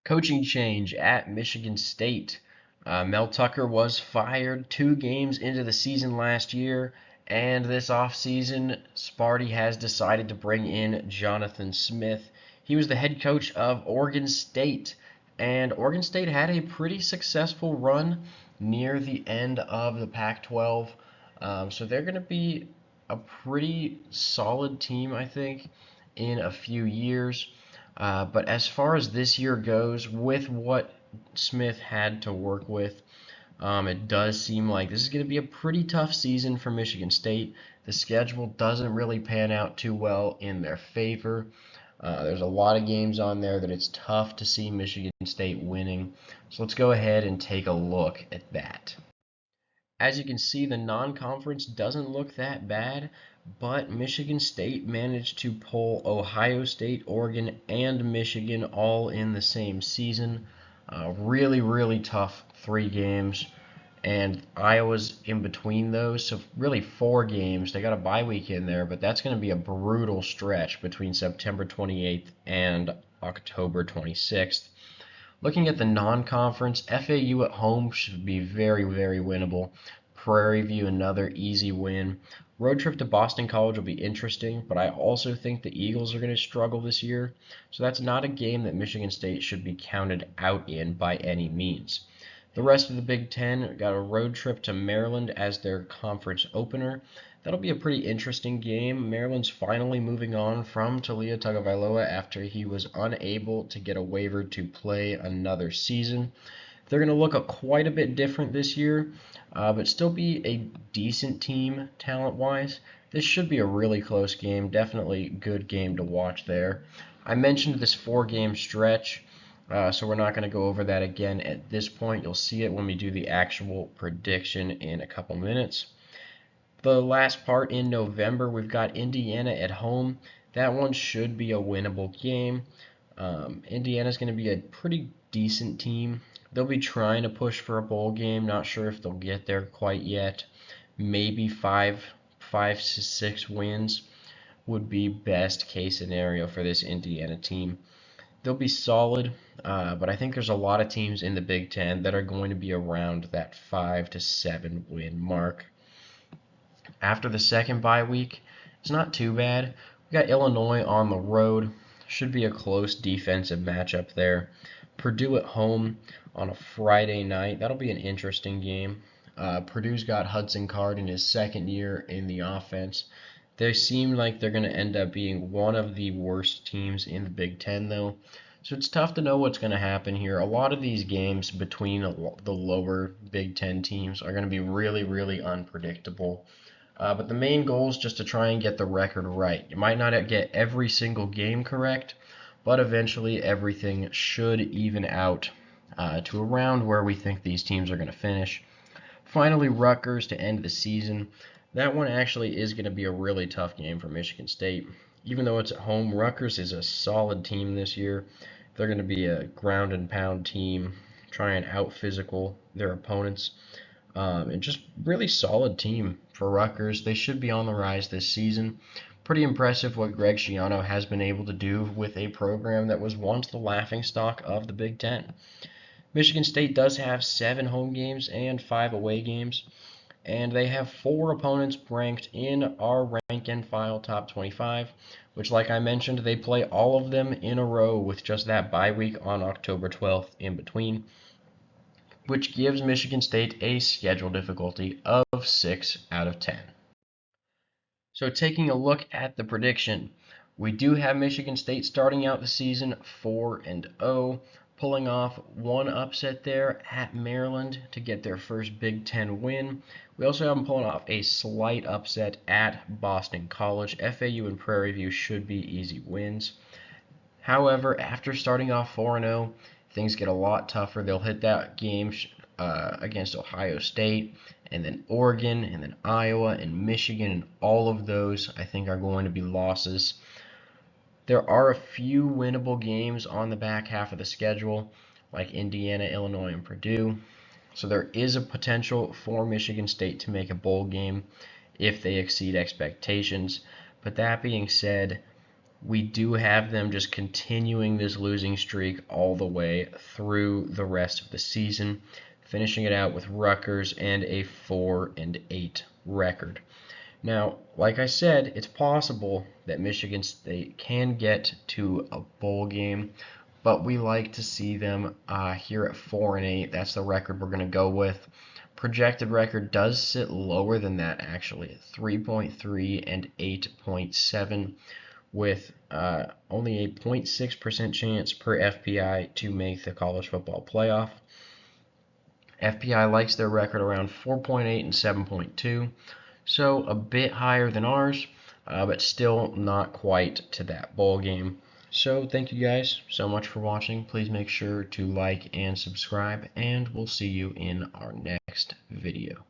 Coaching change at Michigan State. Mel Tucker was fired 2 games into the season last year, and this offseason, Sparty has decided to bring in Jonathan Smith. He was the head coach of Oregon State, and Oregon State had a pretty successful run near the end of the Pac-12. So they're going to be a pretty solid team, I think, in a few years. But as far as this year goes, with what Smith had to work with, it does seem like this is going to be a pretty tough season for Michigan State. The schedule doesn't really pan out too well in their favor. There's a lot of games on there that it's tough to see Michigan State winning. So let's go ahead and take a look at that. As you can see, the non-conference doesn't look that bad, but Michigan State managed to pull Ohio State, Oregon, and Michigan all in the same season. Really, really tough 3 games, and Iowa's in between those, so really 4 games. They got a bye week in there, but that's going to be a brutal stretch between September 28th and October 26th. Looking at the non-conference, FAU at home should be very, very winnable. Prairie View, another easy win. Road trip to Boston College will be interesting, but I also think the Eagles are going to struggle this year, so that's not a game that Michigan State should be counted out in by any means. The rest of the Big Ten got a road trip to Maryland as their conference opener. That'll be a pretty interesting game. Maryland's finally moving on from Taulia Tagovailoa after he was unable to get a waiver to play another season. They're going to look quite a bit different this year, but still be a decent team talent-wise. This should be a really close game, definitely good game to watch there. I mentioned this 4-game stretch, so we're not going to go over that again at this point. You'll see it when we do the actual prediction in a couple minutes. The last part in November, we've got Indiana at home. That one should be a winnable game. Indiana's going to be a pretty decent team. They'll be trying to push for a bowl game. Not sure if they'll get there quite yet. Maybe five to six wins would be best case scenario for this Indiana team. They'll be solid, but I think there's a lot of teams in the Big Ten that are going to be around that 5 to 7 win mark. After the second bye week, it's not too bad. We got Illinois on the road. Should be a close defensive matchup there. Purdue at home on a Friday night. That'll be an interesting game. Purdue's got Hudson Card in his second year in the offense. They seem like they're going to end up being one of the worst teams in the Big Ten, though. So it's tough to know what's going to happen here. A lot of these games between the lower Big Ten teams are going to be really, really unpredictable. But the main goal is just to try and get the record right. You might not get every single game correct, but eventually everything should even out to around where we think these teams are going to finish. Finally, Rutgers to end the season. That one actually is going to be a really tough game for Michigan State. Even though it's at home, Rutgers is a solid team this year. They're going to be a ground and pound team, try and out physical their opponents. And just really solid team for Rutgers. They should be on the rise this season. Pretty impressive what Greg Schiano has been able to do with a program that was once the laughingstock of the Big Ten. Michigan State does have 7 home games and 5 away games, and they have 4 opponents ranked in our rank and file top 25, which, like I mentioned, they play all of them in a row with just that bye week on October 12th in between, which gives Michigan State a schedule difficulty of 6 out of 10. So taking a look at the prediction, we do have Michigan State starting out the season 4-0, pulling off one upset there at Maryland to get their first Big Ten win. We also have them pulling off a slight upset at Boston College. FAU and Prairie View should be easy wins. However, after starting off 4-0, things get a lot tougher. They'll hit that game against Ohio State, and then Oregon, and then Iowa, and Michigan, and all of those I think are going to be losses. There are a few winnable games on the back half of the schedule, like Indiana, Illinois, and Purdue. So there is a potential for Michigan State to make a bowl game if they exceed expectations. But that being said, We do have them just continuing this losing streak all the way through the rest of the season, finishing it out with Rutgers and a 4-8 record. Now, like I said, it's possible that Michigan State can get to a bowl game, but we like to see them here at 4-8. That's the record we're going to go with. Projected record does sit lower than that, actually, at 3.3 and 8.7, with only a 0.6% chance per FPI to make the college football playoff. FPI likes their record around 4.8 and 7.2, so a bit higher than ours, but still not quite to that bowl game. So thank you guys so much for watching. Please make sure to like and subscribe, and we'll see you in our next video.